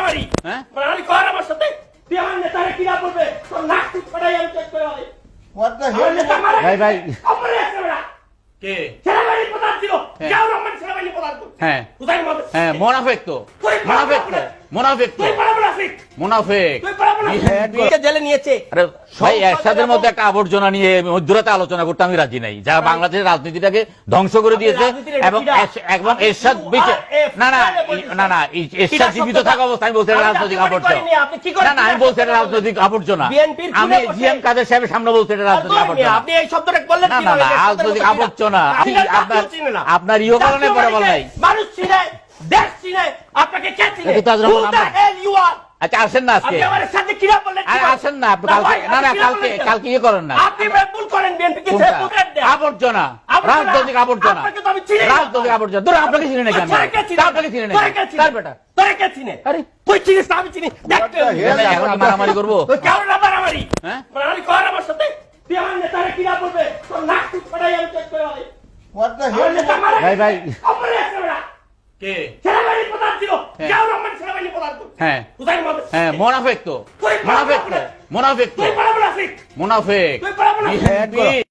মারামারি হ্যাঁ মারামারি কর আমার সাথে তুই আমার নেতারে কিরা বলবে তোর নাক টুক ফাটাই আমি চেক করে বলে What the hell? ভাই ভাই কবরে আছে বড়া কে সেনাবাহিনী প্রধান ছিল জিয়াউর রহমান সেনাবাহিনী প্রধান হ্যাঁ কোথায় মত হ্যাঁ মোনাফেক তো মোনাফেক তো মোনাফেক তো তুই বড় মুনাফিক মোনাফেক তুই বড় মুনাফিক জেলে নিয়েছে আরে ভাই একসাথের মধ্যে একটা আবর্জনা নিয়ে মধ্যরাতে আলোচনা করতে আমি রাজি নাই যারা বাংলাদেশের রাজনীতিটাকে ধ্বংস করে দিয়েছে এবং একদম এরশাদ না না না না এরশাদ জীবিত থাকা অবস্থায় আমি বলছি রাজনৈতিক আবর্জনা না না আমি বলছি এটা রাজনৈতিক আবর্জনা আমি জিএম কাদের সাহেবের সামনে বলছি এটা রাজনৈতিক আবর্জনা আপনি এই শব্দটা বললেন না না না রাজনৈতিক আবর্জনা আপনার ইহো কারণে পরে বল নাই মানুষ চিনে দেশ চিনে আপনাকে কে চিনে এটা তো Who the hell you are? আচ্ছা আসেন না আজকে আপনি আমার সাথে কিরা বললেন আরে আসেন না আপনি কালকে না না কালকে ইয়ে করেন না আপনি ভুল করেন বিএনপি কে কোনটা? ভোট দেন আবর্জনা রাজনৈতিক আবর্জনা আপনাকে তো আমি চিনি না। রাজনৈতিক আবর্জনা ধরুন আপনাকে চিনি নাকি আমি আপনাকে চিনি নাকি কার বেটা তোরে কে চিনে আরে তুই চিনিস না আমি চিনি দেখতে এখন কি মারামারি করবো তুই কেমন না মারামারি হ্যাঁ মারামারি কর আমার সাথে তুই আমার নেতারে কিরা বলবে তোর নাক টুক ফাটাই আমি চেক করে বলে What the আমার hell? নেতা মারা ভাই ভাই কবরে আছে বড়া কে সেনাবাহিনী প্রধান ছিল জিয়াউর রহমান সেনাবাহিনী প্রধান হ্যাঁ কোথায় মত হ্যাঁ মোনাফেক তো মোনাফেক তো মোনাফেক তো তুই বড় মুনাফিক মোনাফেক তুই বড় মুনাফিক